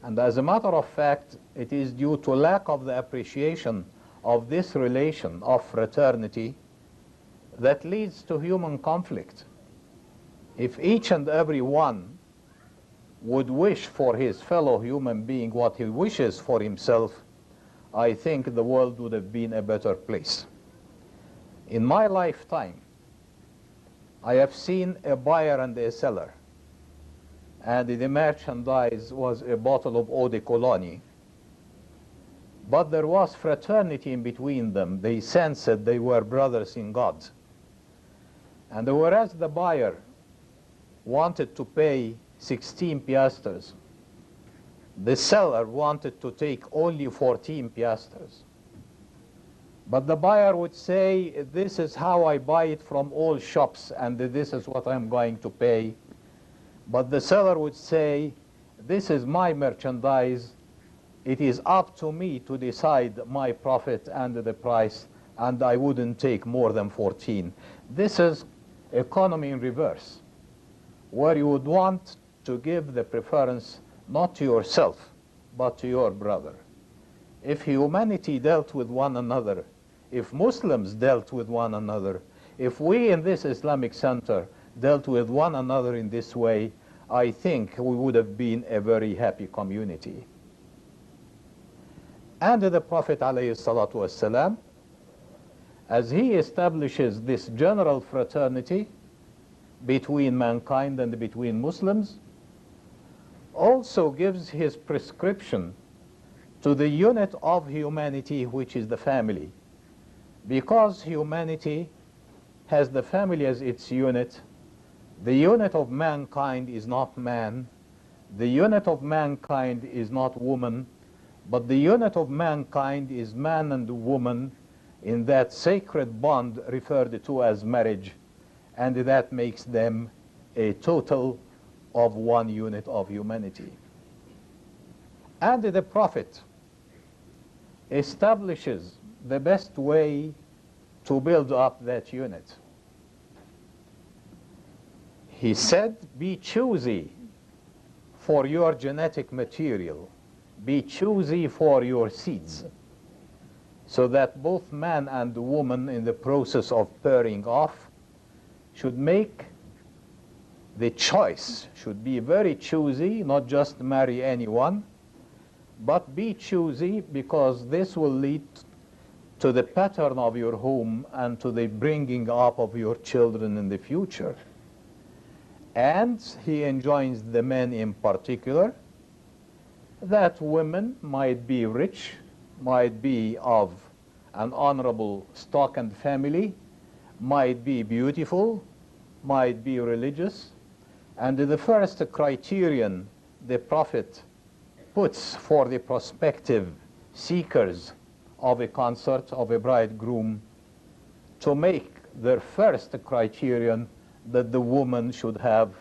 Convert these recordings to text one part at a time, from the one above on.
And as a matter of fact, it is due to lack of the appreciation of this relation of fraternity that leads to human conflict. If each and every one would wish for his fellow human being what he wishes for himself, I think the world would have been a better place. In my lifetime, I have seen a buyer and a seller, and the merchandise was a bottle of eau de cologne. But there was fraternity in between them. They sensed that they were brothers in God. And whereas the buyer wanted to pay 16 piastres, the seller wanted to take only 14 piastres. But the buyer would say, this is how I buy it from all shops, and this is what I'm going to pay. But the seller would say, this is my merchandise. It is up to me to decide my profit and the price, and I wouldn't take more than 14. This is economy in reverse, where you would want to give the preference not to yourself, but to your brother. If humanity dealt with one another, if Muslims dealt with one another, if we in this Islamic center dealt with one another in this way, I think we would have been a very happy community. And the Prophet ﷺ, as he establishes this general fraternity between mankind and between Muslims, also gives his prescription to the unit of humanity, which is the family. Because humanity has the family as its unit, the unit of mankind is not man, the unit of mankind is not woman, but the unit of mankind is man and woman in that sacred bond referred to as marriage, and that makes them a total of one unit of humanity. And the Prophet establishes the best way to build up that unit. He said, be choosy for your genetic material, be choosy for your seeds, so that both man and woman in the process of pairing off should make the choice, should be very choosy, not just marry anyone, but be choosy, because this will lead to the pattern of your home and to the bringing up of your children in the future. And he enjoins the men in particular that women might be rich, might be of an honorable stock and family, might be beautiful, might be religious. And the first criterion the Prophet puts for the prospective seekers of a consort, of a bridegroom, to make their first criterion that the woman should have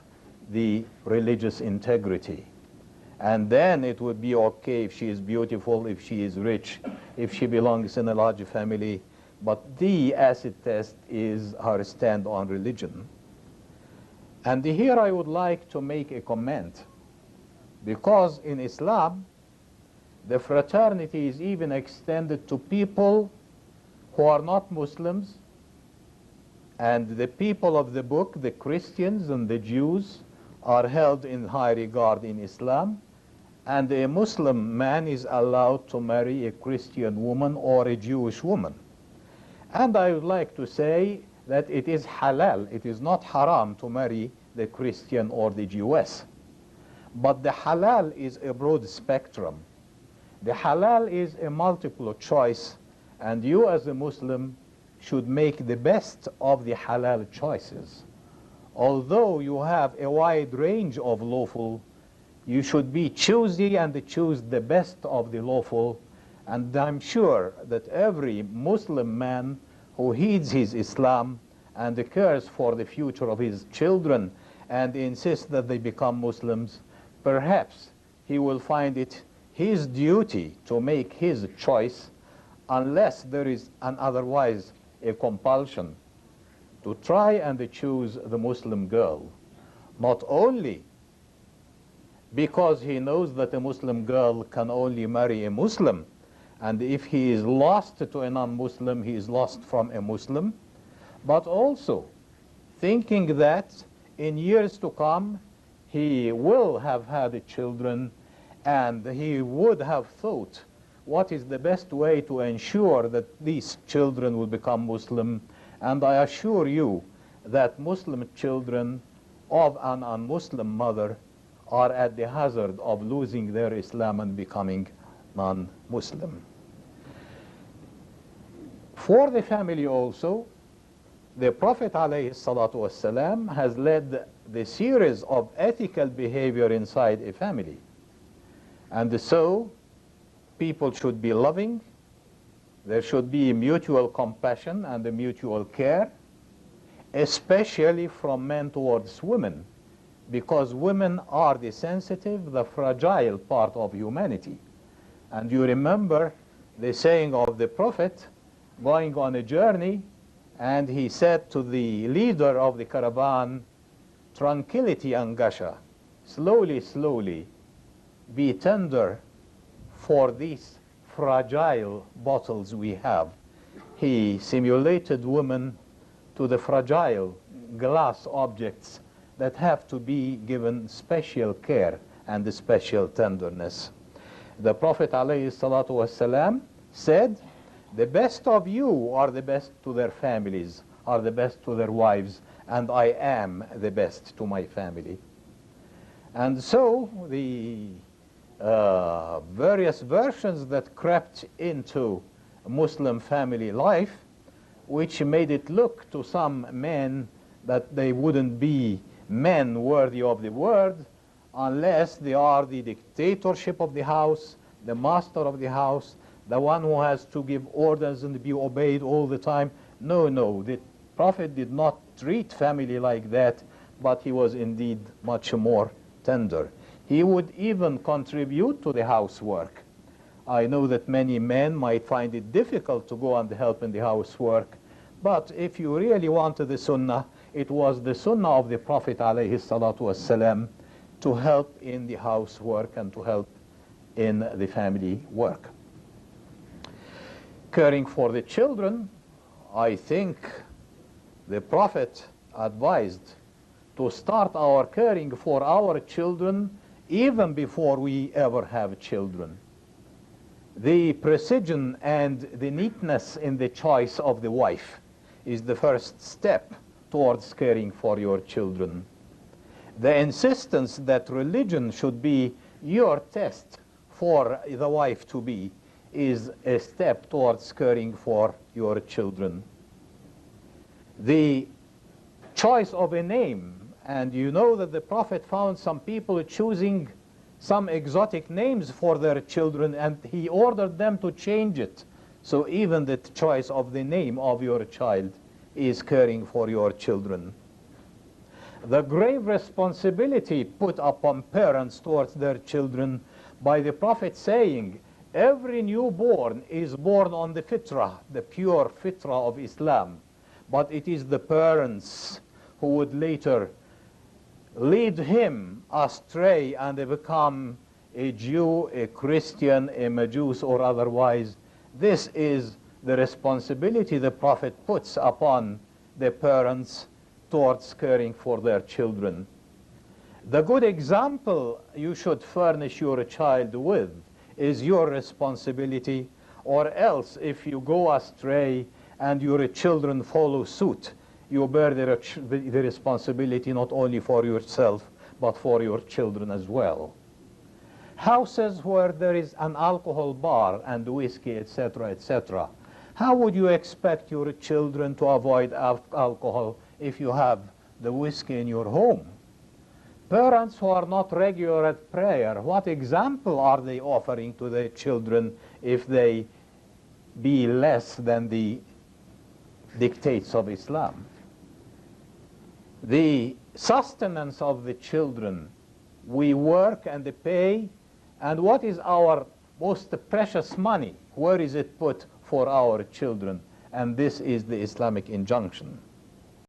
the religious integrity. And then it would be okay if she is beautiful, if she is rich, if she belongs in a large family. But the acid test is her stand on religion. And here I would like to make a comment, because in Islam, the fraternity is even extended to people who are not Muslims, and the people of the book, the Christians and the Jews, are held in high regard in Islam, and a Muslim man is allowed to marry a Christian woman or a Jewish woman. And I would like to say that it is halal, it is not haram to marry the Christian or the Jewess. But the halal is a broad spectrum. The halal is a multiple choice, and you as a Muslim should make the best of the halal choices. Although you have a wide range of lawful, you should be choosy and choose the best of the lawful. And I'm sure that every Muslim man who heeds his Islam and cares for the future of his children and insists that they become Muslims, perhaps he will find it his duty to make his choice, unless there is an otherwise a compulsion to try and choose the Muslim girl. Not only because he knows that a Muslim girl can only marry a Muslim, and if he is lost to a non-Muslim, he is lost from a Muslim, but also thinking that in years to come he will have had children, and he would have thought what is the best way to ensure that these children will become Muslim. And I assure you that Muslim children of an un-Muslim mother are at the hazard of losing their Islam and becoming non-Muslim. For the family also, the Prophet ﷺ has led the series of ethical behavior inside a family. And so people should be loving, there should be mutual compassion and a mutual care, especially from men towards women, because women are the sensitive, the fragile part of humanity. And you remember the saying of the Prophet going on a journey, and he said to the leader of the caravan, "Tranquility, Angasha, slowly, slowly, be tender for these fragile bottles we have." He simulated women to the fragile glass objects that have to be given special care and special tenderness. The Prophet ﷺ said, "The best of you are the best to their families, are the best to their wives, and I am the best to my family." And so the various versions that crept into Muslim family life, which made it look to some men that they wouldn't be men worthy of the word unless they are the dictatorship of the house, the master of the house, the one who has to give orders and be obeyed all the time. No, no, the Prophet did not treat family like that, but he was indeed much more tender. He would even contribute to the housework. I know that many men might find it difficult to go and help in the housework, but if you really wanted the sunnah, it was the sunnah of the Prophet ﷺ to help in the housework and to help in the family work. Caring for the children, I think the Prophet advised to start our caring for our children even before we ever have children. The precision and the neatness in the choice of the wife is the first step towards caring for your children. The insistence that religion should be your test for the wife to be is a step towards caring for your children. The choice of a name, and you know that the Prophet found some people choosing some exotic names for their children, and he ordered them to change it. So even the choice of the name of your child is caring for your children. The grave responsibility put upon parents towards their children by the Prophet saying, every newborn is born on the fitrah, the pure fitrah of Islam, but it is the parents who would later lead him astray and become a Jew, a Christian, a Majus, or otherwise. This is the responsibility the Prophet puts upon the parents towards caring for their children. The good example you should furnish your child with is your responsibility, or else if you go astray and your children follow suit, you bear the responsibility not only for yourself, but for your children as well. Houses where there is an alcohol bar and whiskey, etc., etc. How would you expect your children to avoid alcohol if you have the whiskey in your home? Parents who are not regular at prayer, what example are they offering to their children if they be less than the dictates of Islam? The sustenance of the children, we work and pay, and what is our most precious money? Where is it put for our children? And this is the Islamic injunction.